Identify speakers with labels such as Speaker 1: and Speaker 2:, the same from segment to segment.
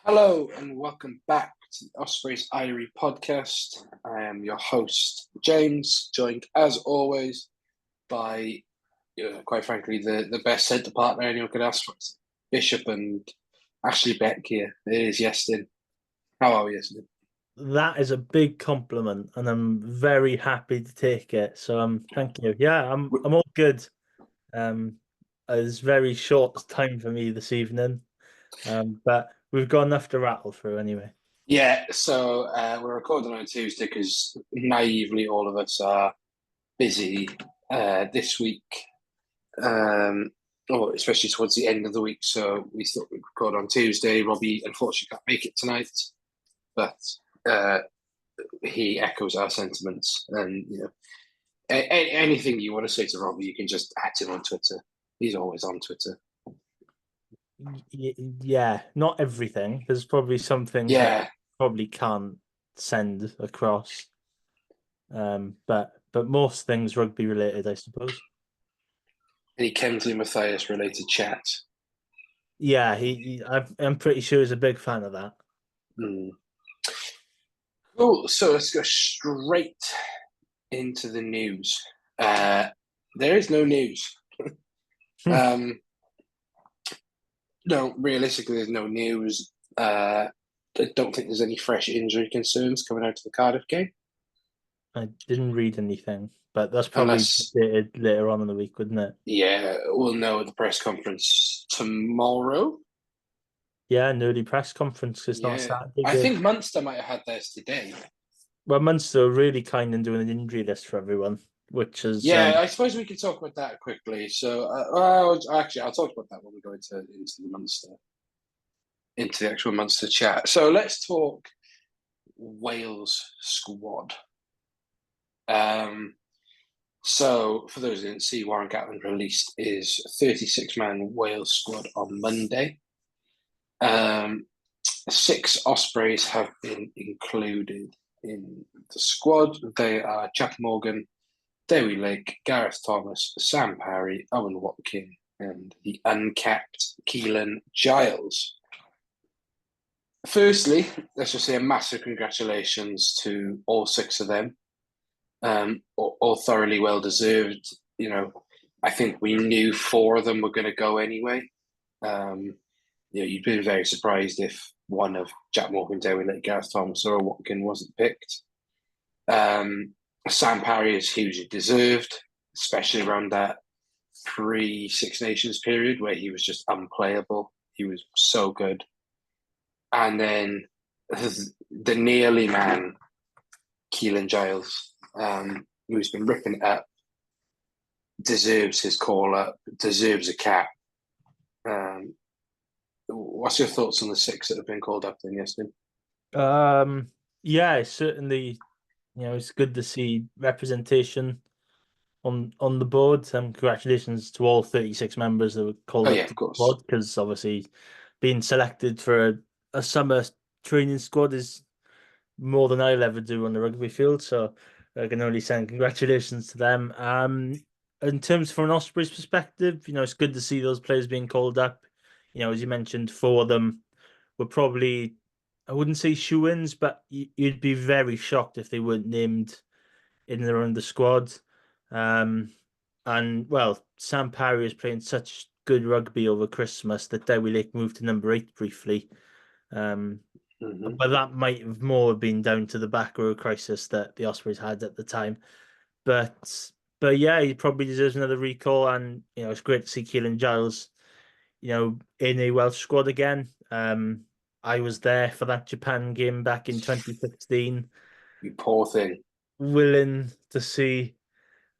Speaker 1: Hello and welcome back to the Ospreys Eyrie podcast. I am your host, James, joined as always by, quite frankly, the best centre partner anyone could ask for. Bishop and Ashley Beck here. It is Iestyn. How are we, Iestyn?
Speaker 2: That is a big compliment, and I'm very happy to take it. So thank you. Yeah, I'm all good. Um, it's very short time for me this evening, but we've got enough to rattle through anyway.
Speaker 1: Yeah, so we're recording on Tuesday because naively all of us are busy this week, or especially towards the end of the week. So we thought we'd record on Tuesday. Robbie unfortunately can't make it tonight, but uh, he echoes our sentiments. And anything you want to say to Robbie, you can just at him on Twitter. He's always on Twitter.
Speaker 2: Yeah, not everything. There's probably some things that
Speaker 1: Yeah,
Speaker 2: probably can't send across. But most things rugby related, I suppose.
Speaker 1: any Kemsley Matthias related chat.
Speaker 2: Yeah, I'm pretty sure he's a big fan of that.
Speaker 1: Mm. Cool. So let's go straight into the news. There is no news. um, no, realistically, there's no news. I don't think there's any fresh injury concerns coming out of the Cardiff game,
Speaker 2: I didn't read anything, but that's probably
Speaker 1: unless,
Speaker 2: updated later on in the week, wouldn't it?
Speaker 1: yeah, we'll know at the press conference tomorrow.
Speaker 2: Yeah, an early press conference. It's not a
Speaker 1: Yeah,
Speaker 2: Saturday
Speaker 1: I
Speaker 2: game.
Speaker 1: think Munster might have had theirs today.
Speaker 2: Well, Munster are really kind in doing an injury list for everyone, which is
Speaker 1: Yeah, I suppose we could talk about that quickly. So, well, actually, I'll talk about that when we go into the actual Munster chat. So let's talk Wales squad. Um, so for those who didn't see, Warren Gatland released his 36-man Wales squad on Monday. 6 Ospreys have been included in the squad. They are Jack Morgan, Dewi Lake, Gareth Thomas, Sam Parry, Owen Watkin, and the uncapped Keelan Giles. Firstly, let's just say a massive congratulations to all 6 of them. All thoroughly well deserved. I think we knew 4 of them were going to go anyway. You'd been very surprised if one of Jack Morgan, Dewi Lake, Gareth Thomas, or Watkin wasn't picked. Sam Parry is hugely deserved, especially around that pre-Six Nations period where he was just unplayable. He was so good. And then the nearly man, Keelan Giles, who's been ripping it up, deserves his call up, deserves a cap. What's your thoughts on the 6 that have been called up then, Iestyn?
Speaker 2: Yeah, certainly. It's good to see representation on the board. Congratulations to all 36 members that were
Speaker 1: Oh
Speaker 2: called
Speaker 1: yeah,
Speaker 2: up
Speaker 1: of
Speaker 2: to the
Speaker 1: course.
Speaker 2: squad, because obviously being selected for a summer training squad is more than I'll ever do on the rugby field. So I can only send congratulations to them. In terms from an Ospreys perspective, it's good to see those players being called up. As you mentioned, 4 of them were probably, I wouldn't say shoe-ins, but you'd be very shocked if they weren't named in and around the squad. Um, and well, Sam Parry is playing such good rugby over Christmas that Dewi Lake moved to number 8 briefly. Um,
Speaker 1: Mm-hmm.
Speaker 2: but that might have more been down to the back row crisis that the Ospreys had at the time. But yeah, he probably deserves another recall, and it's great to see Keelan Giles, in a Welsh squad again. I was there for that Japan game back in 2016,
Speaker 1: You poor thing.
Speaker 2: willing to see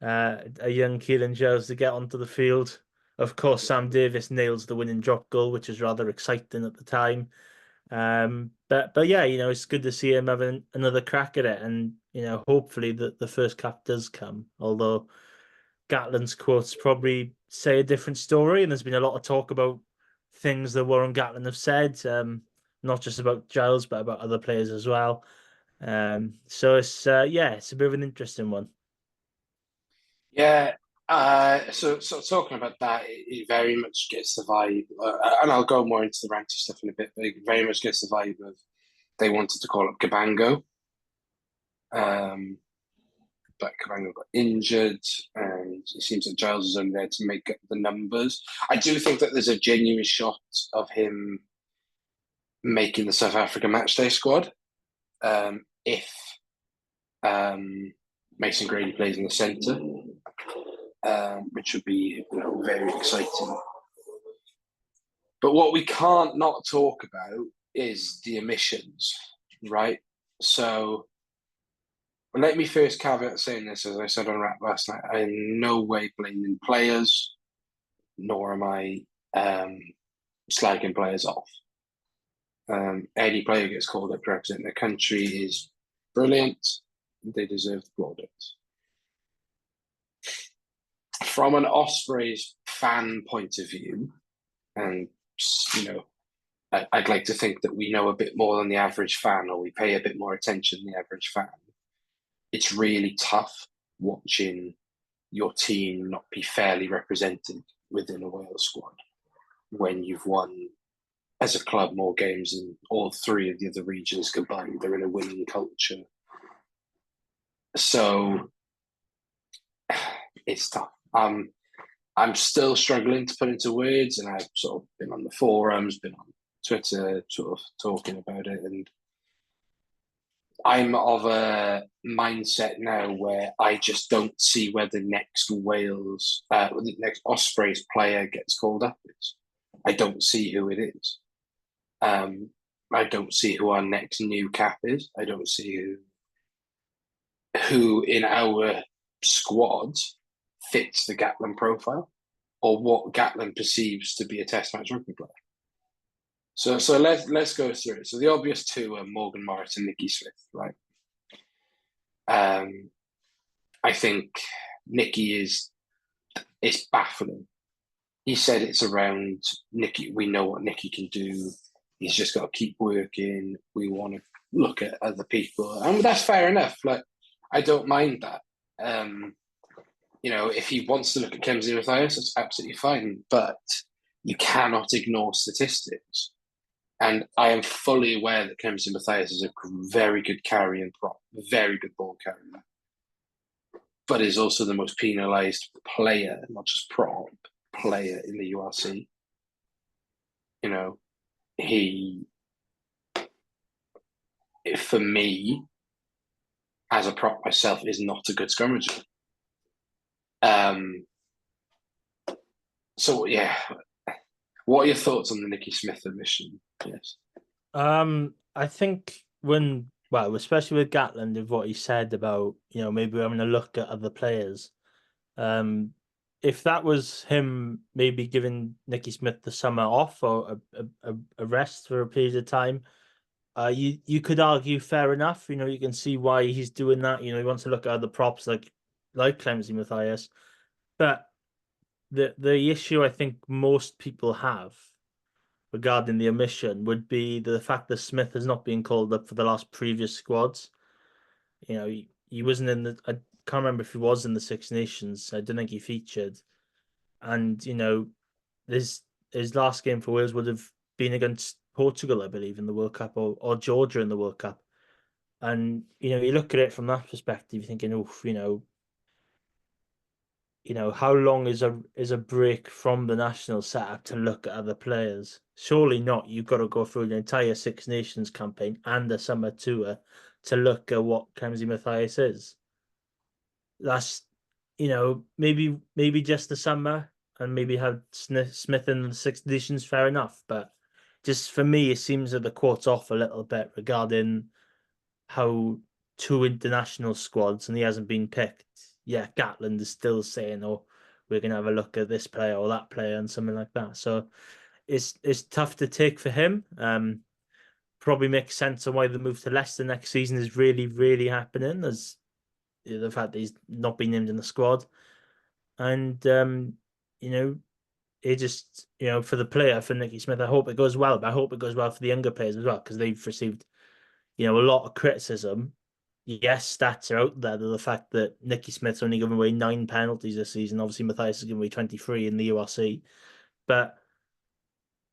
Speaker 2: a young Keelan Giles to get onto the field. Of course, Sam Davis nails the winning drop goal, which is rather exciting at the time. But yeah, it's good to see him having another crack at it, and hopefully the first cap does come. Although Gatland's quotes probably say a different story, and there's been a lot of talk about things that Warren Gatland have said, not just about Giles but about other players as well. So it's a bit of an interesting one.
Speaker 1: Yeah, So talking about that, it very much gets the vibe, and I'll go more into the ranty stuff in a bit, but it very much gets the vibe of they wanted to call up Cabango, but Cabango got injured, and it seems that Giles is only there to make up the numbers. I do think that there's a genuine shot of him making the South Africa matchday squad if Mason Grady plays in the centre, which would be very exciting. But what we can't not talk about is the omissions, right? So let me first caveat saying this, as I said on Rap last night, I'm in no way blaming players, nor am I slagging players off. Any player gets called up to represent their country is brilliant. They deserve the plaudits. From an Ospreys fan point of view, and I'd like to think that we know a bit more than the average fan, or we pay a bit more attention than the average fan. It's really tough watching your team not be fairly represented within a Wales squad when you've won as a club more games than all three of the other regions combined. They're in a winning culture. So it's tough. I'm still struggling to put into words, and I've sort of been on the forums, been on Twitter, sort of talking about it, and I'm of a mindset now where I just don't see where the next the next Ospreys player gets called up is. I don't see who it is. I don't see who our next new cap is. I don't see who in our squad fits the Gatland profile, or what Gatland perceives to be a Test match rugby player. So let's go through it. So the obvious two are Morgan Morris and Nicky Smith, right? I think Nicky is baffling. He said it's around Nicky. We know what Nicky can do. He's just got to keep working. We want to look at other people, and that's fair enough. Like, I don't mind that. If he wants to look at Kemsley Mathias, that's absolutely fine. But you cannot ignore statistics. And I am fully aware that Kemsley Mathias is a very good carry and prop, very good ball carrier, but is also the most penalised player, not just prop, player in the URC. He, for me, as a prop myself, is not a good scrummager. So yeah, what are your thoughts on the Nicky Smith omission? Yes.
Speaker 2: I think especially with Gatland, of what he said about maybe having a look at other players. If that was him maybe giving Nicky Smith the summer off or a rest for a period of time, you could argue fair enough. You can see why he's doing that. He wants to look at other props like Kemsley Mathias. But the issue I think most people have regarding the omission would be the fact that Smith has not been called up for the last previous squads. He wasn't in the. I can't remember if he was in the Six Nations. I don't think he featured. And his last game for Wales would have been against Portugal, I believe, in the World Cup, or Georgia in the World Cup. And you look at it from that perspective, you're thinking, how long is a break from the national setup to look at other players? Surely not. You've got to go through the entire Six Nations campaign and the summer tour to look at what Kemsley Mathias is. That's maybe just the summer and maybe have Smith in the Six Nations, fair enough. But just for me, it seems that the quote's off a little bit regarding how two international squads and he hasn't been picked. Yeah, Gatland is still saying, "Oh, we're gonna have a look at this player or that player," and something like that. So it's tough to take for him. Probably makes sense on why the move to Leicester next season is really, really happening, as the fact that he's not been named in the squad. And it just for the player, for Nicky Smith, I hope it goes well. But I hope it goes well for the younger players as well, because they've received a lot of criticism yes, stats are out there. The fact that Nicky Smith's only given away 9 penalties this season. Obviously, Matthias has given away 23 in the URC. But,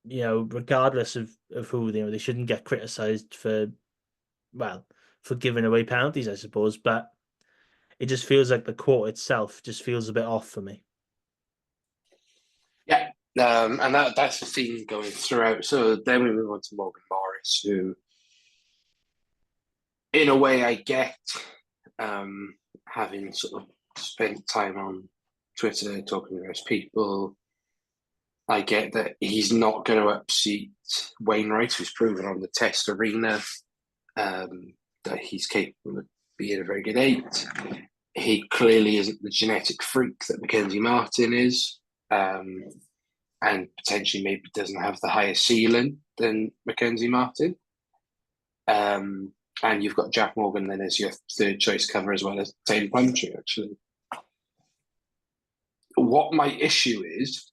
Speaker 2: regardless of who, they shouldn't get criticised for giving away penalties, I suppose. But it just feels like the quote itself just feels a bit off for me.
Speaker 1: Yeah, and that's the theme going throughout. So then we move on to Morgan Morris, who, in a way, I get, having sort of spent time on Twitter talking to those people. I get that he's not going to upseat Wainwright, who's proven on the test arena that he's capable of being a very good 8. He clearly isn't the genetic freak that Mackenzie Martin is, and potentially maybe doesn't have the higher ceiling than Mackenzie Martin. And you've got Jack Morgan then as your third choice cover, as well as Taylor Plumtree, actually. What my issue is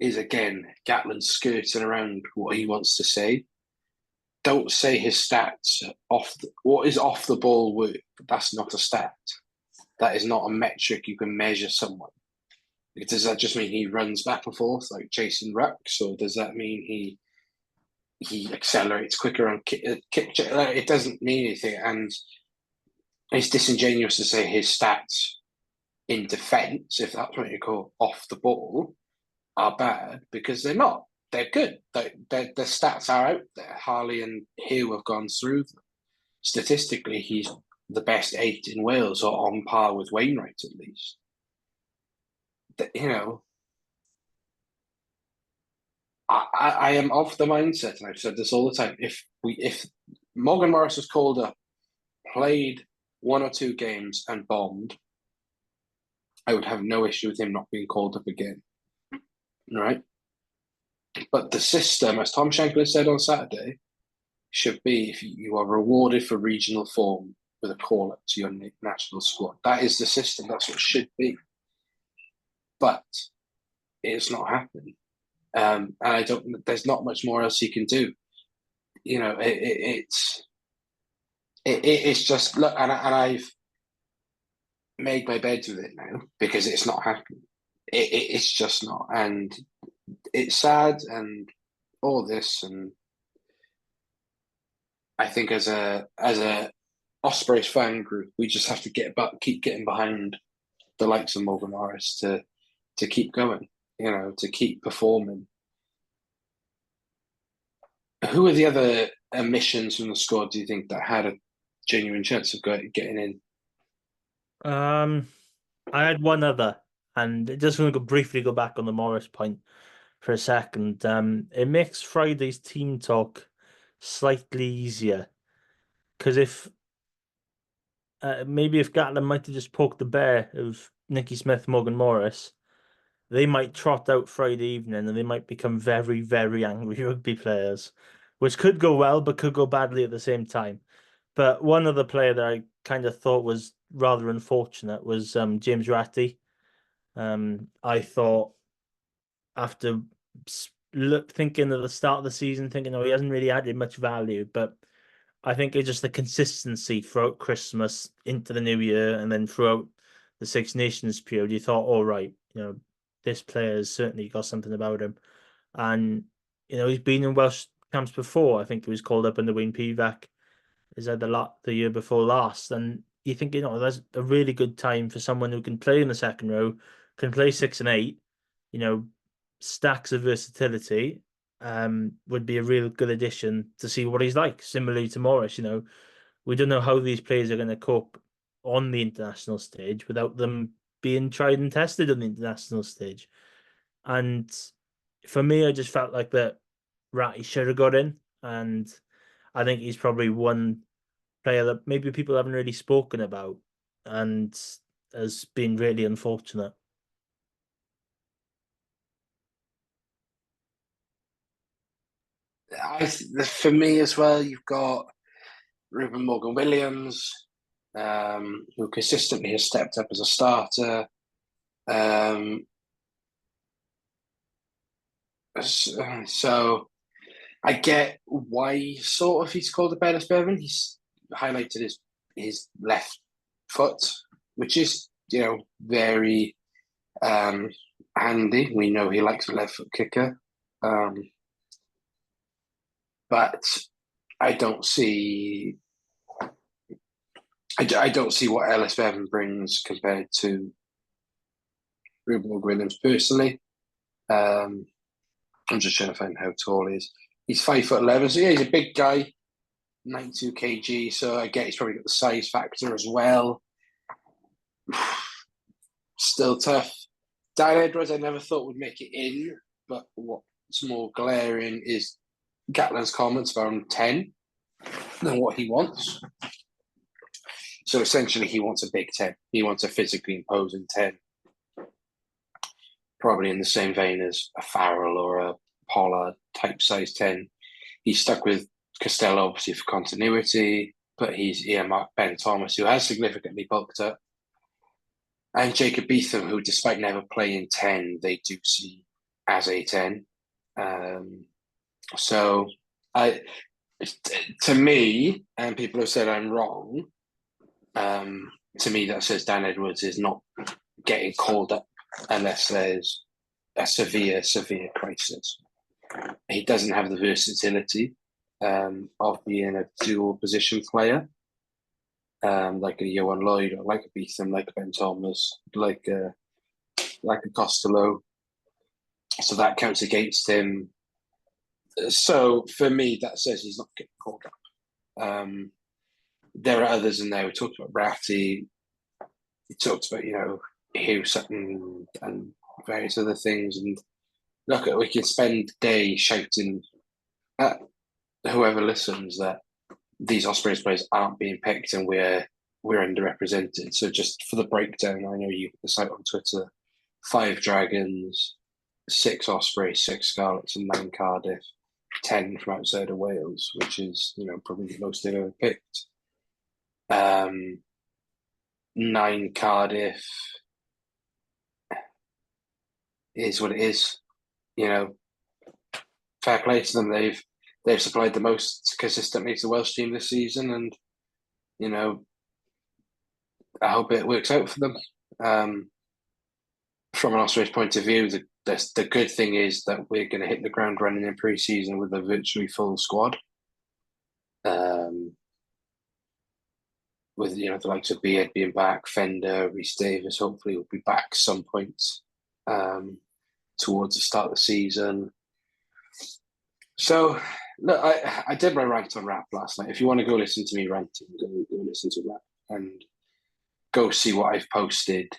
Speaker 1: again, Gatland skirting around what he wants to say. Don't say his stats what is off the ball work. That's not a stat. That is not a metric you can measure someone. Does that just mean he runs back and forth like Jason Rucks, or does that mean he accelerates quicker on kick? It doesn't mean anything, and it's disingenuous to say his stats in defence, if that's what you call off the ball, are bad, because they're not. They're good. The stats are out there. Harley and Hugh have gone through them. Statistically, he's the best 8 in Wales, or on par with Wainwright at least. I am of the mindset, and I've said this all the time. If Morgan Morris was called up, played 1 or 2 games, and bombed, I would have no issue with him not being called up again. Right? But the system, as Tom Shankland said on Saturday, should be if you are rewarded for regional form with a call up to your national squad. That is the system. That's what it should be. But it's not happening. And I don't. There's not much more else he can do. It's just look, and I've made my bed with it now because it's not happening. It's just not, and it's sad, and all this, and I think as a Ospreys fan group, we just have to keep getting behind the likes of Morgan Morris to keep going, to keep performing. Who are the other omissions from the squad, do you think, that had a genuine chance of getting in?
Speaker 2: I had one other, and just want to briefly go back on the Morris point for a second. It makes Friday's team talk slightly easier, because maybe if Gatland might have just poked the bear of Nicky Smith, Morgan Morris, they might trot out Friday evening and they might become very, very angry rugby players, which could go well but could go badly at the same time. But one other player that I kind of thought was rather unfortunate was James Ratty. I thought after thinking at the start of the season, thinking, oh, he hasn't really added much value, but I think it's just the consistency throughout Christmas into the new year and then throughout the Six Nations period. You thought, all right, this player has certainly got something about him. And, he's been in Welsh camps before. I think he was called up in the Wayne Pivac. Is that the year before last? And you think, that's a really good time for someone who can play in the second row, can play 6 and 8, stacks of versatility, would be a real good addition to see what he's like. Similarly to Morris, we don't know how these players are going to cope on the international stage without them being tried and tested on the international stage. And for me, I just felt like that Ratty should have got in, and I think he's probably one player that maybe people haven't really spoken about and has been really unfortunate.
Speaker 1: For me as well, you've got Ruben Morgan Williams, who consistently has stepped up as a starter. So I get why he's called the Bellis Bevan. He's highlighted his left foot, which is, very handy. We know he likes a left foot kicker. But I don't see what Ellis Bevan brings compared to Ruben Williams personally. I'm just trying to find how tall he is. He's 5'11", so yeah, he's a big guy, 92 kg. So I get he's probably got the size factor as well. Still tough. Dan Edwards, I never thought would make it in, but what's more glaring is Gatland's comments about him 10 than what he wants. So essentially, he wants a big 10. He wants a physically imposing 10. Probably in the same vein as a Farrell or a Pollard type size 10. He's stuck with Costello, obviously, for continuity, but he's earmarked Ben Thomas, who has significantly bulked up, and Jacob Beetham, who, despite never playing 10, they do see as a 10. So, to me, and people have said I'm wrong, to me that says Dan Edwards is not getting called up unless there's a severe crisis. He doesn't have the versatility of being a dual position player, like a Johan Lloyd or like a Beetham, like a Ben Thomas, like a Costello. So that counts against him. So for me, that says he's not getting called up. There are others in there. We talked about Ratty. We talked about, Hugh Sutton and various other things. And look, we can spend the day shouting at whoever listens that these Ospreys players aren't being picked and we're underrepresented. So just for the breakdown, I know you put the site on Twitter: 5 Dragons, 6 Ospreys, 6 Scarlets, and 9 Cardiff. 10 from outside of Wales, which is, probably the most they've ever picked. 9 Cardiff is what it is. Fair play to them. They've supplied the most consistently to the Welsh team this season, and I hope it works out for them. From an Ospreys point of view, the good thing is that we're going to hit the ground running in pre-season with a virtually full squad. With the likes of Beard being back, Fender, Rhys Davis hopefully will be back some point towards the start of the season. So look, I did my rant on rap last night. If you want to go listen to me ranting, go listen to rap and go see what I've posted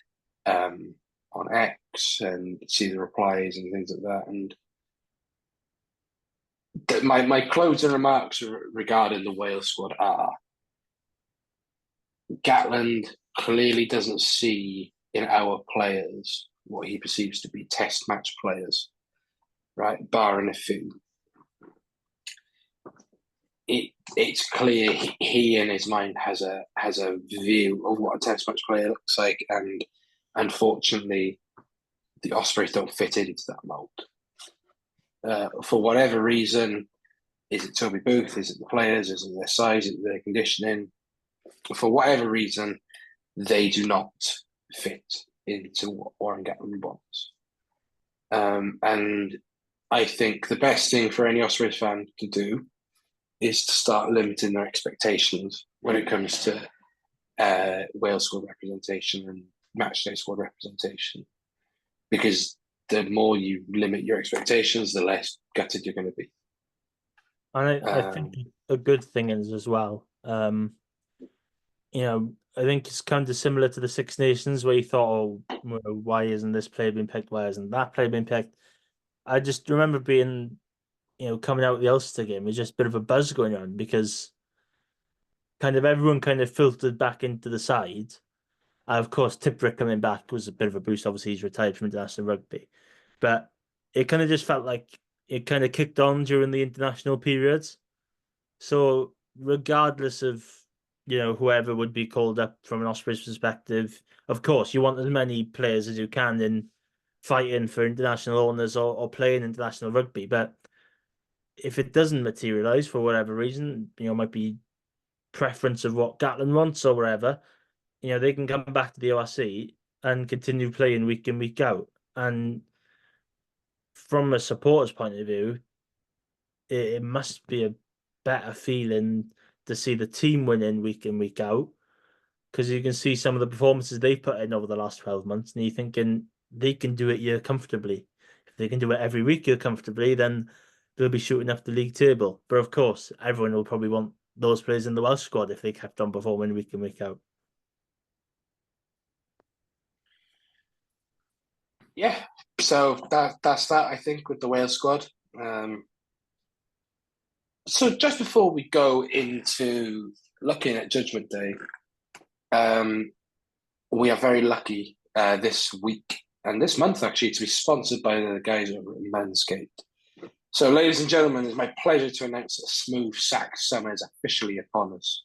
Speaker 1: on X and see the replies and things like that. And my closing remarks regarding the Wales squad are: Gatland clearly doesn't see in our players what he perceives to be test match players, right? Barring a few. It's clear he in his mind has a view of what a test match player looks like, and unfortunately, the Ospreys don't fit into that mold. For whatever reason, is it Toby Booth? Is it the players? Is it their size? Is it their conditioning? For whatever reason, they do not fit into what Warren Gatland wants. And I think the best thing for any Ospreys fan to do is to start limiting their expectations when it comes to Wales squad representation and matchday squad representation. Because the more you limit your expectations, the less gutted you're going to be.
Speaker 2: And I think a good thing is as well, I think it's kind of similar to the Six Nations where you thought, why isn't this player being picked? Why isn't that player being picked? I just remember being, coming out of the Ulster game, there's just a bit of a buzz going on because kind of everyone kind of filtered back into the side. Of course, Tipperick coming back was a bit of a boost. Obviously, he's retired from international rugby. But it kind of just felt like it kind of kicked on during the international periods. So regardless of, whoever would be called up from an Ospreys perspective, of course, you want as many players as you can in fighting for international honours or playing international rugby. But if it doesn't materialise for whatever reason, might be preference of what Gatland wants or whatever, they can come back to the ORC and continue playing week in, week out. And from a supporter's point of view, it must be a better feeling to see the team winning week in, week out, because you can see some of the performances they put in over the last 12 months, and you're thinking they can do it here comfortably. If they can do it every week here comfortably, then they'll be shooting up the league table. But of course, everyone will probably want those players in the Welsh squad if they kept on performing week in, week out.
Speaker 1: Yeah, so that's that, I think, with the Wales squad. So just before we go into looking at Judgement Day, we are very lucky this week and this month, actually, to be sponsored by the guys over at Manscaped. So, ladies and gentlemen, it's my pleasure to announce that smooth sack summer is officially upon us.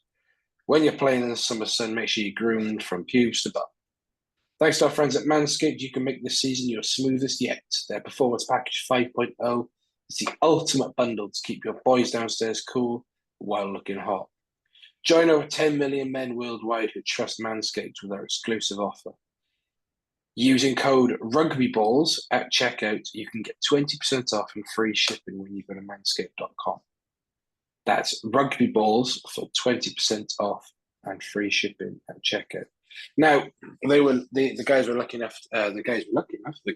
Speaker 1: When you're playing in the summer sun, make sure you're groomed from pubes to butt. Thanks to our friends at Manscaped, you can make this season your smoothest yet. Their Performance Package 5.0 is the ultimate bundle to keep your boys downstairs cool while looking hot. Join over 10 million men worldwide who trust Manscaped with our exclusive offer. Using code RugbyBalls at checkout, you can get 20% off and free shipping when you go to manscaped.com. That's RugbyBalls for 20% off and free shipping at checkout. Now, the guys were lucky enough. The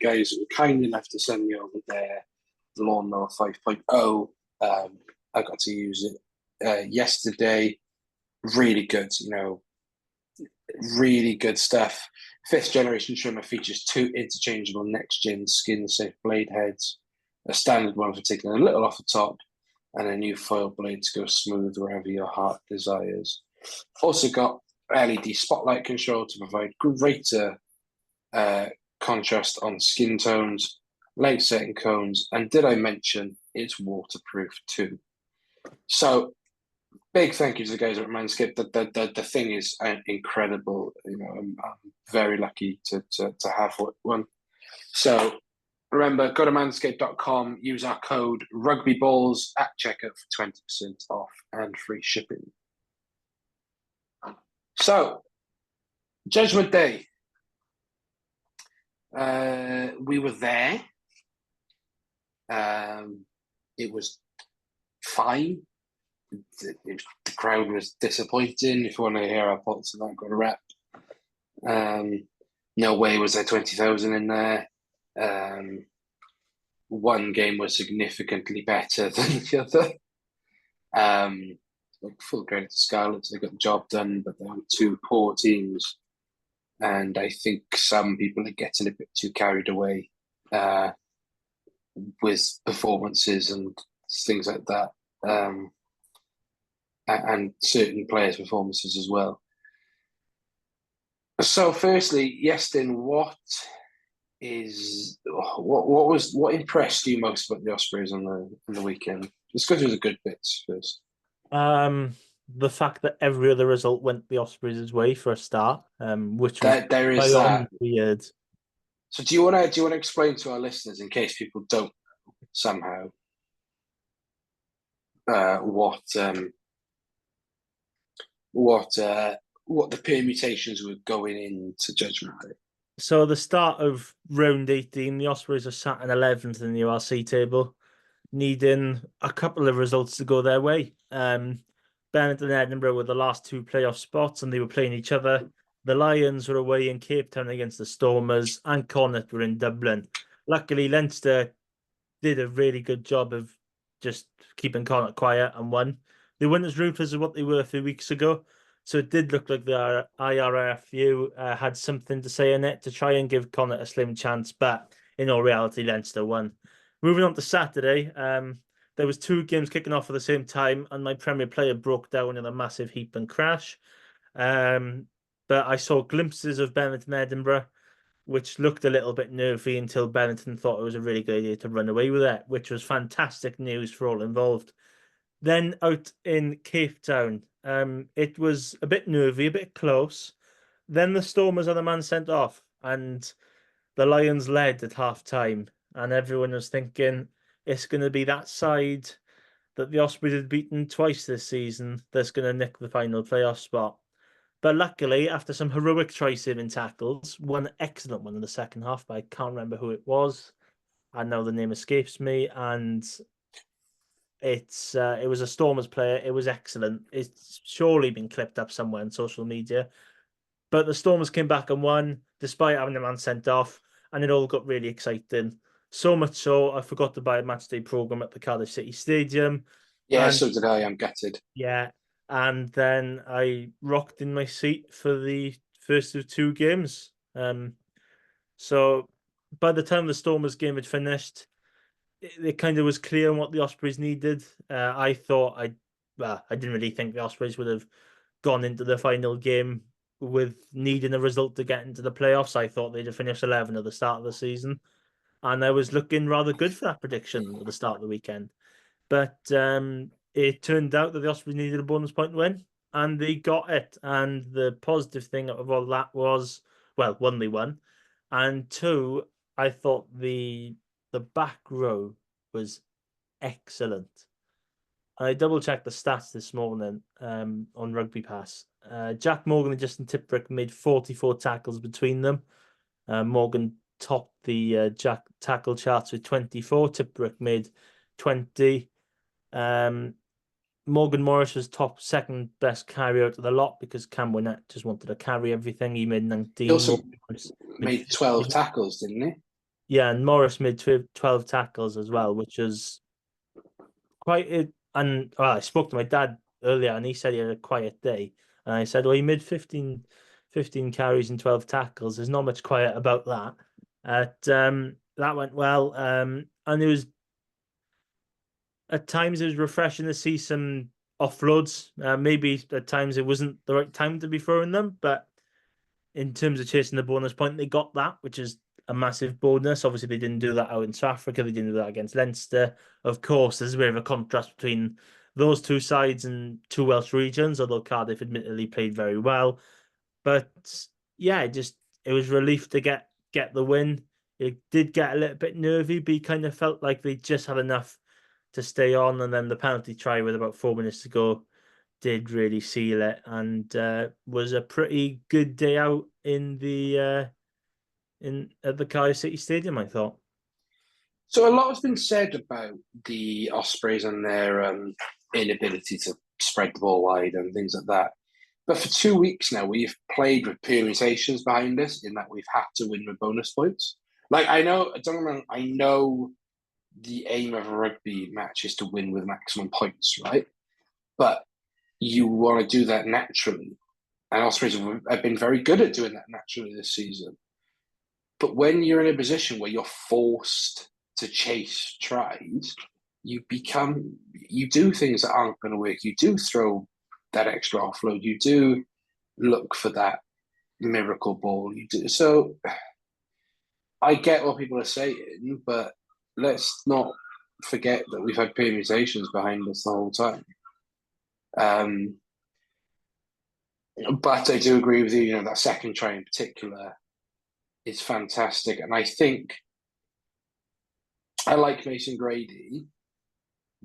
Speaker 1: guys were kind enough to send me over their Lawnmower 5.0. I got to use it yesterday. Really good, really good stuff. 5th generation trimmer features 2 interchangeable next-gen skin-safe blade heads, a standard one for taking a little off the top, and a new foil blade to go smooth wherever your heart desires. Also got LED spotlight control to provide greater contrast on skin tones, length setting cones, and did I mention it's waterproof too? So big thank you to the guys at Manscaped. The thing is incredible. I'm very lucky to have one. So remember, go to manscaped.com, use our code RugbyBalls at checkout for 20% off and free shipping. So, Judgement Day. We were there. It was fine. The crowd was disappointing. If you want to hear our thoughts on that, go to rep. No way was there 20,000 in there. One game was significantly better than the other. Full credit to Scarlets, they got the job done, but there were 2 poor teams. And I think some people are getting a bit too carried away with performances and things like that. And certain players' performances as well. So, firstly, Iestyn, what impressed you most about the Ospreys on the weekend? Let's go through the good bits first.
Speaker 2: The fact that every other result went the Ospreys' way for a start, which was
Speaker 1: there is that
Speaker 2: weird.
Speaker 1: So, do you want to explain to our listeners, in case people don't know somehow, what the permutations were going into Judgement Day?
Speaker 2: So, the start of round 18, the Ospreys are sat in 11th in the URC table, needing a couple of results to go their way. Bennett and Edinburgh were the last 2 playoff spots, and they were playing each other. The Lions were away in Cape Town against the Stormers, and Connacht were in Dublin. Luckily, Leinster did a really good job of just keeping Connacht quiet and won. They weren't as ruthless as what they were a few weeks ago, so it did look like the IRFU had something to say in it to try and give Connacht a slim chance, but in all reality, Leinster won. Moving on to Saturday, there was 2 games kicking off at the same time, and my Premier player broke down in a massive heap and crash. But I saw glimpses of Bennett and Edinburgh, which looked a little bit nervy until Benetton thought it was a really good idea to run away with it, which was fantastic news for all involved. Then out in Cape Town, it was a bit nervy, a bit close. Then the Stormers are the man sent off, and the Lions led at half-time, and everyone was thinking, it's going to be that side that the Ospreys had beaten twice this season that's going to nick the final playoff spot. But luckily, after some heroic try-saving tackles, one excellent one in the second half, but I can't remember who it was. I know the name escapes me, and it was a Stormers player. It was excellent. It's surely been clipped up somewhere on social media. But the Stormers came back and won, despite having a man sent off, and it all got really exciting. So much so, I forgot to buy a matchday program at the Cardiff City Stadium.
Speaker 1: Yeah,
Speaker 2: And
Speaker 1: so did I. I'm gutted.
Speaker 2: yeah, and then I rocked in my seat for the first of two games. So by the time the Stormers game had finished, it kind of was clear what the Ospreys needed. I thought I didn't really think the Ospreys would have gone into the final game with needing a result to get into the playoffs. I thought they'd have finished 11 at the start of the season, and I was looking rather good for that prediction at the start of the weekend. But it turned out that the Ospreys needed a bonus point win, and they got it. And the positive thing of all that was, well, one, they won, and two, I thought the back row was excellent. I double checked the stats this morning on Rugby Pass. Jack Morgan and Justin Tipuric made 44 tackles between them. Morgan topped the Jack tackle charts with 24. Tipuric made 20. Morgan Morris was top second best carry out of the lot because Cam Winnett just wanted to carry everything. He made 19.
Speaker 1: He also made 12 tackles, didn't he?
Speaker 2: Yeah, and Morris made 12 tackles as well, which is quite. And well, I spoke to my dad earlier, and he said he had a quiet day. And I said, well, he made 15 carries and 12 tackles. There's not much quiet about that. That went well. And it was at times it was refreshing to see some offloads. Maybe at times it wasn't the right time to be throwing them, but in terms of chasing the bonus point, they got that, which is a massive bonus. Obviously, they didn't do that out in South Africa. They didn't do that against Leinster. Of course, there's a bit of a contrast between those two sides and two Welsh regions, although Cardiff admittedly played very well. But yeah, it was relief to get the win. It did get a little bit nervy, but you kind of felt like they just had enough to stay on, and then the penalty try with about 4 minutes to go did really seal it, and was a pretty good day out in the at the Cardiff City Stadium, I thought.
Speaker 1: So a lot has been said about the Ospreys and their inability to spread the ball wide and things like that. But for 2 weeks now, we've played with permutations behind us in that we've had to win with bonus points. Like I know the aim of a rugby match is to win with maximum points, right? But you want to do that naturally. And Ospreys have been very good at doing that naturally this season. But when you're in a position where you're forced to chase tries, you do things that aren't going to work. You do throw that extra offload. You do look for that miracle ball. You do. So I get what people are saying, but let's not forget that we've had permutations behind us the whole time. But I do agree with you, that second try in particular is fantastic. And I think I like Mason Grady,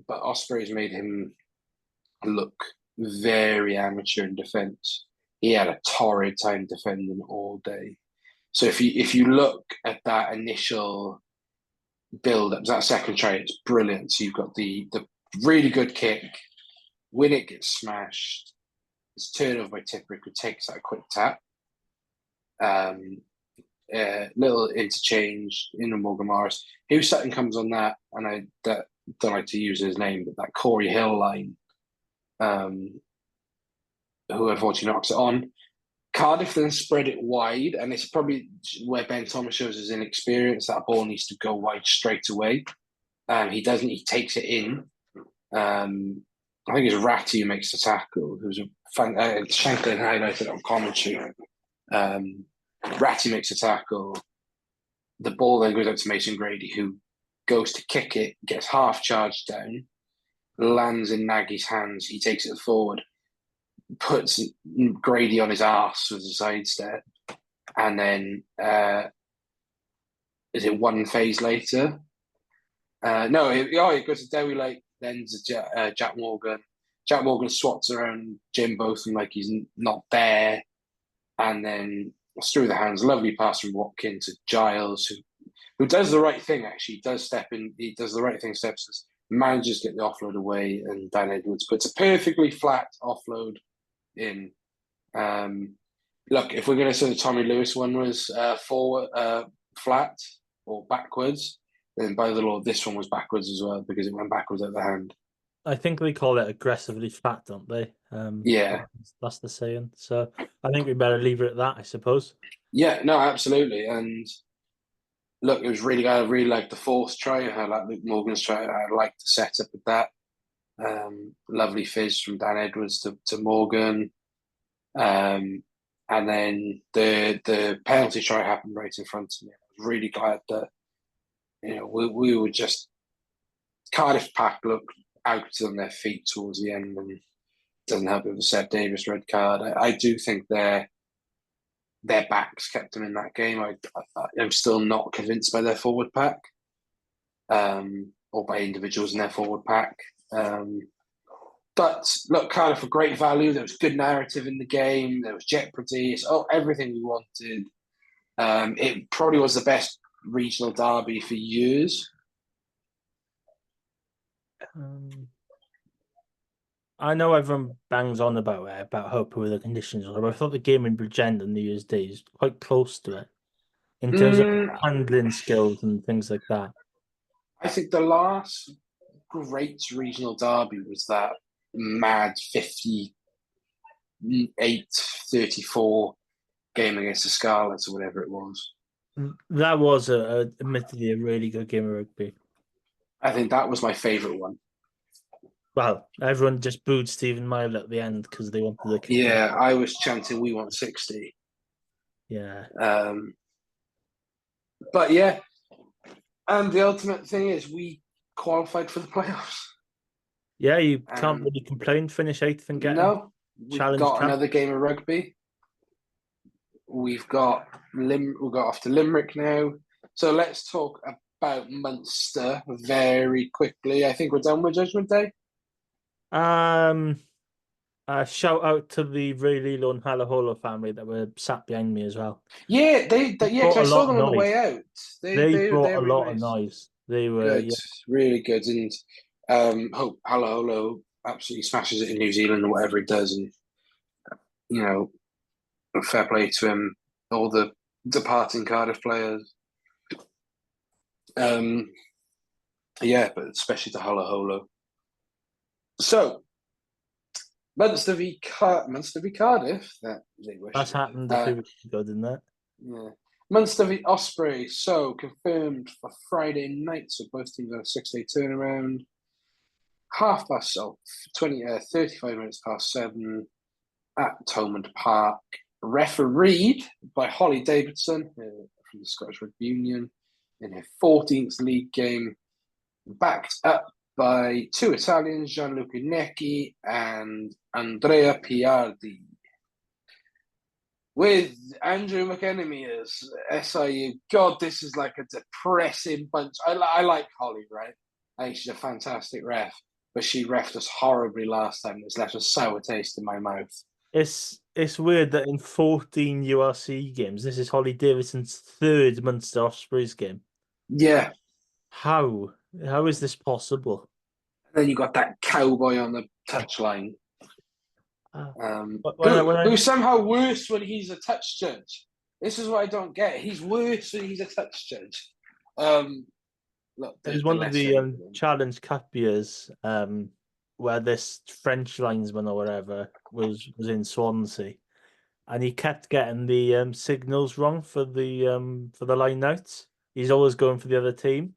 Speaker 1: but Ospreys made him look very amateur in defence. He had a torrid time defending all day. So if you look at that initial build-up, that second try, it's brilliant. So you've got the really good kick, when it gets smashed, it's turnover by Tipuric, who takes that quick tap. Little interchange in Morgan Morris. Hugh Sutton comes on that, and I don't like to use his name, but that Corey Hill line, who unfortunately knocks it on. Cardiff then spread it wide, and it's probably where Ben Thomas shows his inexperience. That ball needs to go wide straight away. He doesn't. He takes it in. I think it's Ratty who makes the tackle, who's Shanklin highlighted on commentary. Ratty makes a tackle. The ball then goes out to Mason Grady, who goes to kick it, gets half charged down, lands in Nagy's hands. He takes it forward, puts Grady on his arse with a sidestep, and then is it one phase later? No, it goes to Dewi like then to Jack Morgan. Jack Morgan swats around Jim Botham like he's not there, and then through the hands, lovely pass from Watkins to Giles, who does the right thing. Actually, does step in. He does the right thing. Steps, manages to get the offload away, and Dan Edwards puts a perfectly flat offload in. Look, if we're going to say the Tommy Lewis one was forward, flat or backwards, then by the law, this one was backwards as well because it went backwards at the hand.
Speaker 2: I think they call it aggressively flat, don't they?
Speaker 1: Yeah.
Speaker 2: That's the saying. So I think we better leave it at that, I suppose.
Speaker 1: Yeah, no, absolutely. And look, it was really good. I really liked the fourth try. I like Luke Morgan's try. I liked the setup of that. Lovely fizz from Dan Edwards to Morgan. And then the penalty try happened right in front of me. I was really glad that, we were just, Cardiff Pack looked out on their feet towards the end, and it doesn't help with the Seb Davis red card. I do think their backs kept them in that game. I'm still not convinced by their forward pack, or by individuals in their forward pack. But look, Cardiff for great value. There was good narrative in the game. There was jeopardy. It's everything we wanted. It probably was the best regional derby for years.
Speaker 2: I know everyone bangs on about how poor the conditions were, but I thought the game in Bridgend on New Year's Day is quite close to it in terms of handling skills and things like that.
Speaker 1: I think the last great regional derby was that mad 58-34 game against the Scarlets or whatever it was.
Speaker 2: That was admittedly a really good game of rugby.
Speaker 1: I think that was my favourite one.
Speaker 2: Well, everyone just booed Stephen Mile at the end because they wanted the kick.
Speaker 1: Yeah, I was chanting, "We want 60."
Speaker 2: Yeah.
Speaker 1: But yeah, and the ultimate thing is we qualified for the playoffs.
Speaker 2: Yeah, you can't really complain. Finish 8th and get
Speaker 1: we've got another game of rugby. We've got off to Limerick now. So let's talk about Munster very quickly. I think we're done with Judgement Day.
Speaker 2: Shout out to the Ray Lilo and Halaholo family that were sat behind me as well.
Speaker 1: Yeah, because I saw them on the way out.
Speaker 2: They brought a
Speaker 1: really
Speaker 2: lot
Speaker 1: nice.
Speaker 2: of noise. They were
Speaker 1: good, really good, and hope Halaholo absolutely smashes it in New Zealand or whatever he does, and fair play to him, all the departing Cardiff players. Yeah, but especially to Halaholo. So, Munster v Cardiff.
Speaker 2: That's happened a few weeks ago, didn't it?
Speaker 1: Yeah. Munster v Ospreys. So, confirmed for Friday night. So, both teams have a 6-day turnaround. 35 minutes past 7 at Thomond Park. Refereed by Holly Davidson from the Scottish Rugby Union in her 14th league game. Backed up by two Italians, Gianluca Necchi and Andrea Piardi. With Andrew McEnemy as SIU. God, this is like a depressing bunch. I like Holly, right? I think she's a fantastic ref, but she refed us horribly last time. It's left a sour taste in my mouth.
Speaker 2: It's weird that in 14 URC games, this is Holly Davidson's third Munster Ospreys game.
Speaker 1: Yeah.
Speaker 2: How is this possible?
Speaker 1: And then you got that cowboy on the touchline. Who's somehow worse when he's a touch judge. This is what I don't get. He's worse when he's a touch judge. Look,
Speaker 2: there's one of the Challenge Cup years where this French linesman or whatever was in Swansea, and he kept getting the signals wrong for the line outs. He's always going for the other team.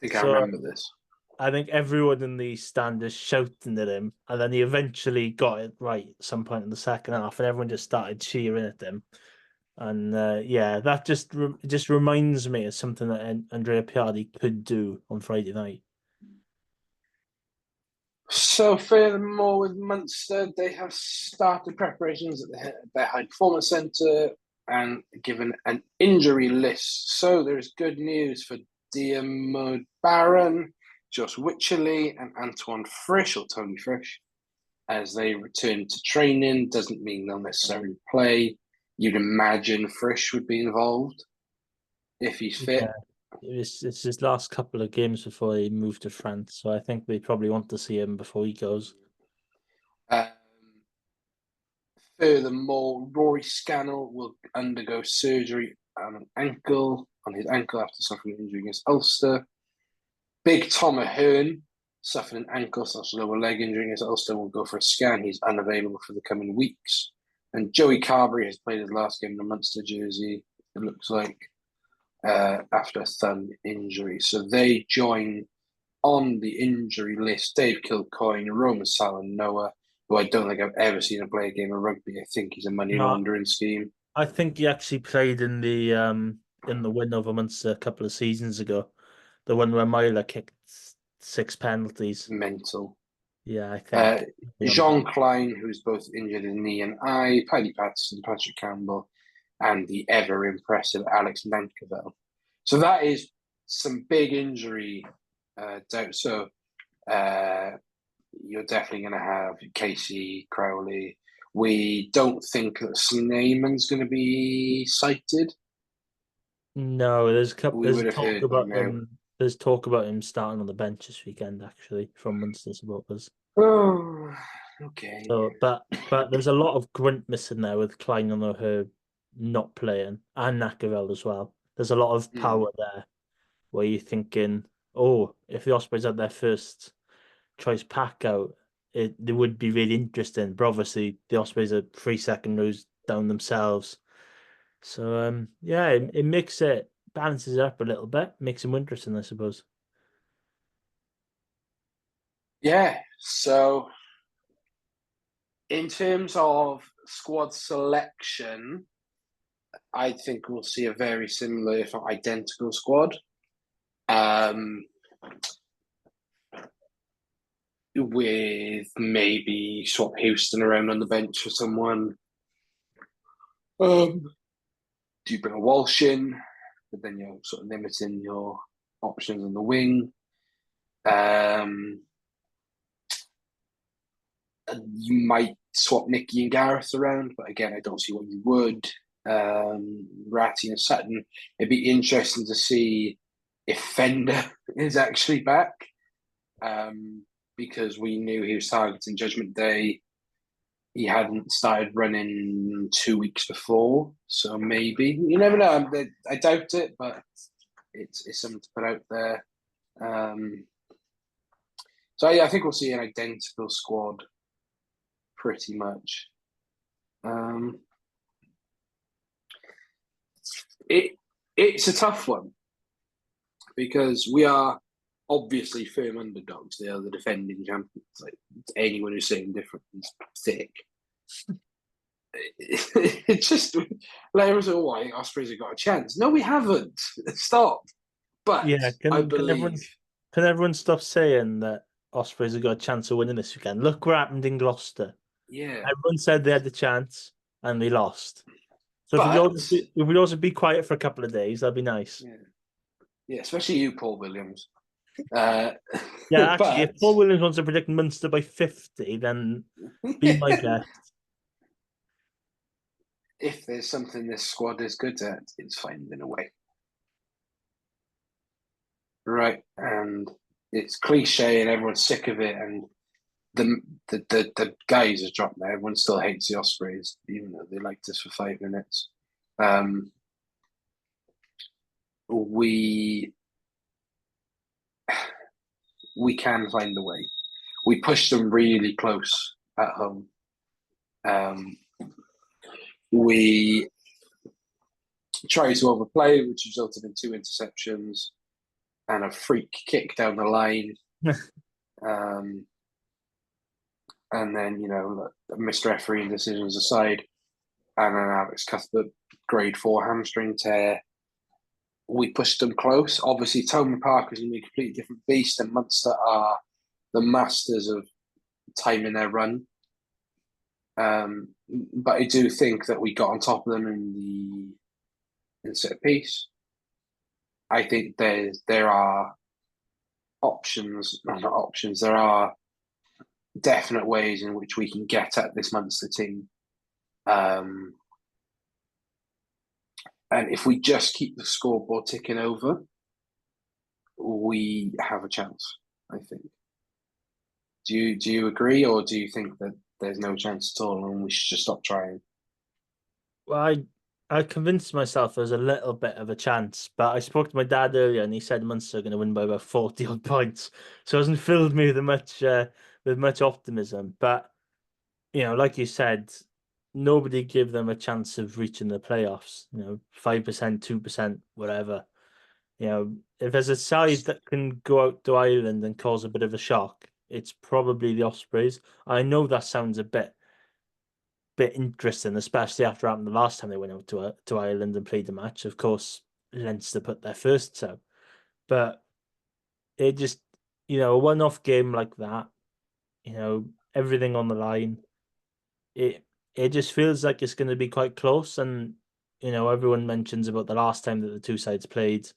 Speaker 1: I think I remember this.
Speaker 2: I think everyone in the stand is shouting at him, and then he eventually got it right at some point in the second half, and everyone just started cheering at him. And that just reminds me of something that Andrea Piardi could do on Friday night.
Speaker 1: So, furthermore, with Munster, they have started preparations at their high performance centre and given an injury list. So, there's good news for Diarmuid Barron. Josh Wycherley and Antoine Frisch, or Tony Frisch, as they return to training. Doesn't mean they'll necessarily play. You'd imagine Frisch would be involved if he's fit.
Speaker 2: It's his last couple of games before he moved to France, so I think they probably want to see him before he goes.
Speaker 1: Furthermore, Rory Scannell will undergo surgery on his ankle after suffering an injury against Ulster. Big Tom Ahern suffered an ankle/lower leg injury against Ulster, will go for a scan. He's unavailable for the coming weeks. And Joey Carberry has played his last game in the Munster jersey, it looks like, after a thumb injury. So they join on the injury list Dave Kilcoyne, Roman Salanoa, who I don't think I've ever seen him play a game of rugby. I think he's a money laundering scheme.
Speaker 2: I think he actually played in the win over Munster a couple of seasons ago, the one where Myler kicked 6 penalties.
Speaker 1: Mental.
Speaker 2: Yeah, I think.
Speaker 1: Jean Klein, who's both injured in knee and eye, Paddy Patterson, Patrick Campbell, and the ever impressive Alex Nankerville. So that is some big injury doubt. So you're definitely going to have Casey Crowley. We don't think that Snyman's going to be cited.
Speaker 2: No, there's talk about
Speaker 1: him.
Speaker 2: There's talk about him starting on the bench this weekend, actually, from Munster supporters.
Speaker 1: Oh, okay.
Speaker 2: So, but there's a lot of grunt missing there with Klein on her not playing and Nackerville as well. There's a lot of power there where you're thinking, oh, if the Ospreys had their first choice pack out, it would be really interesting. But obviously, the Ospreys are 3 second rows down themselves. So, yeah, it makes it balances it up a little bit, makes them interesting, I suppose.
Speaker 1: Yeah, so in terms of squad selection, I think we'll see a very similar, if not identical, squad. With maybe swap Houston around on the bench for someone. Do you bring a Walsh in? But then you're sort of limiting your options on the wing. You might swap Nicky and Gareth around, but again, I don't see what you would. Ratty and Sutton. It'd be interesting to see if Fender is actually back, because we knew he was targeting Judgement Day. He hadn't started running 2 weeks before, so maybe, you never know. I doubt it, but it's something to put out there. So yeah, I think we'll see an identical squad, pretty much. It's a tough one because we are obviously firm underdogs. They are the defending champions. Like, anyone who's saying different is thick. It's just like everyone's like, "Oh, I think Ospreys have got a chance." No, we haven't. Stop. But yeah, I believe.
Speaker 2: Can everyone stop saying that Ospreys have got a chance of winning this weekend? Look what happened in Gloucester.
Speaker 1: Yeah,
Speaker 2: everyone said they had the chance and they lost. So if we also be quiet for a couple of days, that'd be nice.
Speaker 1: Yeah, especially you, Paul Williams.
Speaker 2: Yeah, actually, if Paul Williams wants to predict Munster by 50, then be my guest.
Speaker 1: If there's something this squad is good at, it's finding a way. Right, and it's cliche and everyone's sick of it, and the guys have dropped there. Everyone still hates the Ospreys, even though they liked us for 5 minutes. We can find a way. We pushed them really close at home. We tried to overplay, which resulted in 2 interceptions and a freak kick down the line. And then, missed refereeing decisions aside, and then Alex Cuthbert, grade 4 hamstring tear. We pushed them close. Obviously, Tony Parker's going to be a completely different beast, and Munster are the masters of timing their run. But I do think that we got on top of them in set piece. I think there are options, not options, there are definite ways in which we can get at this Munster team. And if we just keep the scoreboard ticking over, we have a chance, I think. Do you agree, or do you think that there's no chance at all and we should just stop trying?
Speaker 2: Well, I convinced myself there's a little bit of a chance, but I spoke to my dad earlier and he said Munster are going to win by about 40 odd points. So it hasn't filled me with much optimism. But like you said, nobody gave them a chance of reaching the playoffs. 5%, 2%, whatever. If there's a side that can go out to Ireland and cause a bit of a shock, it's probably the Ospreys. I know that sounds a bit interesting, especially after happened the last time they went out to Ireland and played the match. Of course, Leinster put their first out, but it just a one-off game like that, everything on the line. It just feels like it's going to be quite close, and everyone mentions about the last time that the two sides played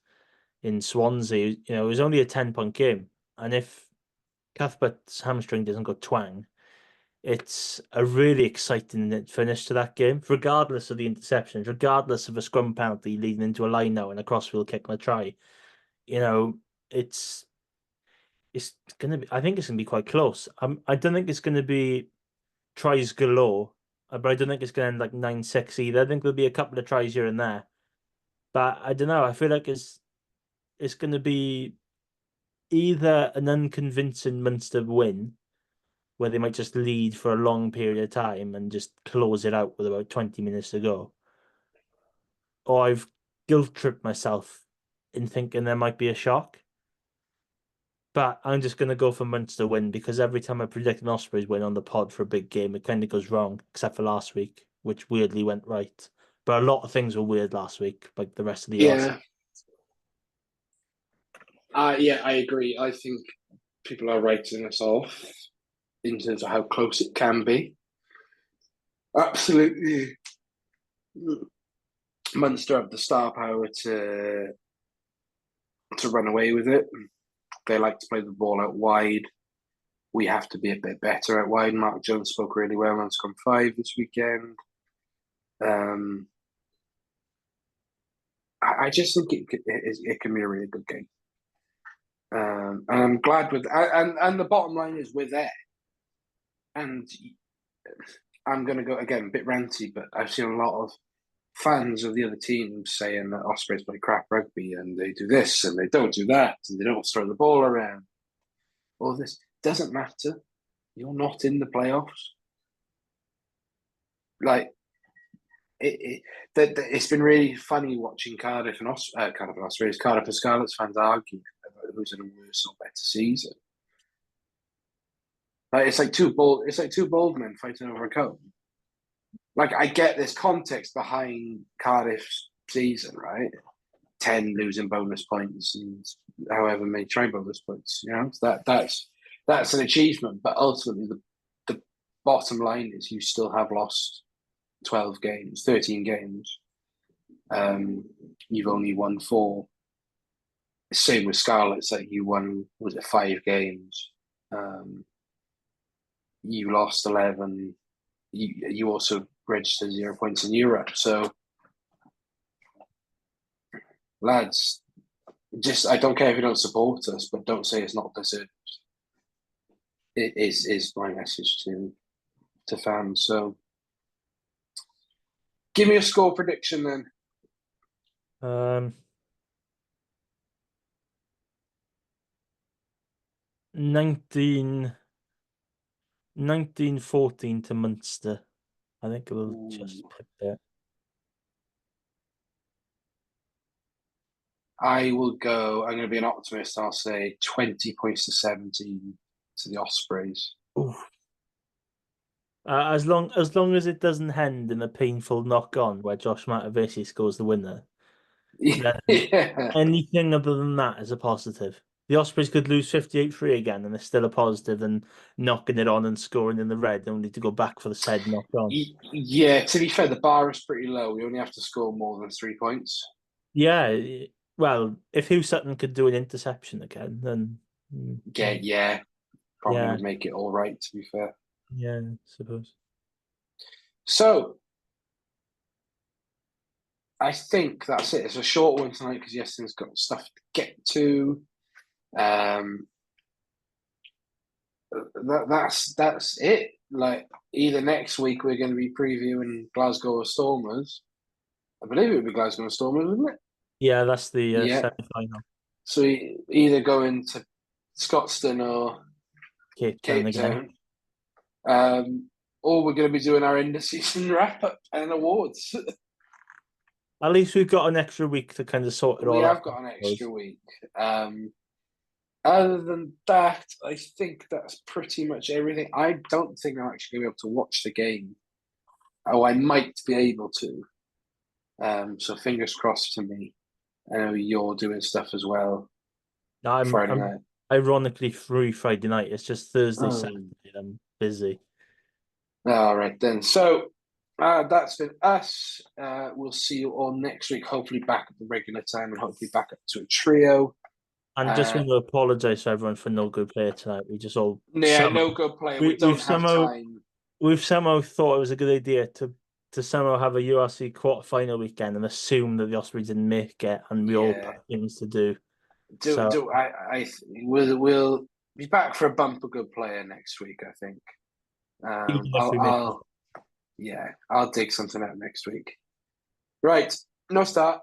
Speaker 2: in Swansea. It was only a 10-point game, and if Cuthbert's hamstring doesn't go twang, it's a really exciting finish to that game, regardless of the interceptions, regardless of a scrum penalty leading into a line out and a crossfield kick and a try. It's gonna be. I think it's gonna be quite close. I don't think it's gonna be tries galore, but I don't think it's gonna end like 9-6 either. I think there'll be a couple of tries here and there, but I don't know. I feel like it's gonna be either an unconvincing Munster win, where they might just lead for a long period of time and just close it out with about 20 minutes to go. Or I've guilt tripped myself in thinking there might be a shock. But I'm just going to go for Munster win, because every time I predict an Ospreys win on the pod for a big game, it kind of goes wrong, except for last week, which weirdly went right. But a lot of things were weird last week, like the rest of the year.
Speaker 1: Yeah. Yeah, I agree. I think people are writing us off in terms of how close it can be. Absolutely. Munster have the star power to run away with it. They like to play the ball out wide. We have to be a bit better out wide. Mark Jones spoke really well on Scrum 5 this weekend. I just think it can be a really good game. And I'm glad with and the bottom line is we're there. And I'm going to go again a bit ranty, but I've seen a lot of fans of the other teams saying that Ospreys play crap rugby and they do this and they don't do that and they don't throw the ball around. All this doesn't matter. You're not in the playoffs. Like it's been really funny watching Cardiff and Scarlets fans argue about who's in a worse or better season. Like it's like two bald men fighting over a comb. Like I get this context behind Cardiff's season, right? 10 losing bonus points and however many try bonus points. That's an achievement, but ultimately the bottom line is you still have lost 12 games, 13 games. You've only won 4. Same with Scarlets, like you won, was it 5 games? You lost 11. You also registered 0 points in Europe. So, lads, I don't care if you don't support us, but don't say it's not deserved. It is my message to fans. So, give me a score prediction then.
Speaker 2: 19-14 to Munster. I think we'll just put that.
Speaker 1: I'm going to be an optimist. I'll say 20 points to 17 to the Ospreys.
Speaker 2: As long as it doesn't end in a painful knock-on where Josh Matavesi scores the winner,
Speaker 1: Yeah.
Speaker 2: Anything other than that is a positive. The Ospreys could lose 58-3 again, and it's still a positive than knocking it on and scoring in the red, only to go back for the said knock-on.
Speaker 1: Yeah, to be fair, the bar is pretty low. We only have to score more than 3 points.
Speaker 2: Yeah, well, if Hugh Sutton could do an interception again, then
Speaker 1: probably
Speaker 2: Yeah,
Speaker 1: would make it all right, to be fair.
Speaker 2: yeah, I suppose.
Speaker 1: So I think that's it. It's a short one tonight because Iestyn's got stuff to get to. That's it. Like either next week we're going to be previewing Glasgow Stormers. I believe it would be Glasgow Stormers, wouldn't it?
Speaker 2: Yeah, that's the
Speaker 1: Yeah.
Speaker 2: semi-final.
Speaker 1: So either going to Scotstoun or
Speaker 2: Cape Town
Speaker 1: Cape
Speaker 2: again.
Speaker 1: Town, or we're going to be doing our end of season wrap up and awards.
Speaker 2: At least we've got an extra week to kind of sort it
Speaker 1: We
Speaker 2: all
Speaker 1: have
Speaker 2: out.
Speaker 1: got an extra week. Other than that, I think that's pretty much everything. I don't think I'm actually going to be able to watch the game. Oh, I might be able to. So fingers crossed for me. I know you're doing stuff as well Friday
Speaker 2: I'm
Speaker 1: night.
Speaker 2: ironically free Friday night. It's just Thursday,
Speaker 1: Oh.
Speaker 2: Saturday. I'm busy.
Speaker 1: All right then. So that's been us. We'll see you all next week. Hopefully back at the regular time and hopefully back up to a trio.
Speaker 2: And just want to apologise to everyone for no good play tonight. We just all
Speaker 1: No good player. We don't have time.
Speaker 2: We've somehow thought it was a good idea to somehow have a URC quarter-final weekend and assume that the Ospreys didn't make it, and we all had things to do.
Speaker 1: We'll be back for a bumper good player next week, I think. I'll dig something out next week. Right, no start.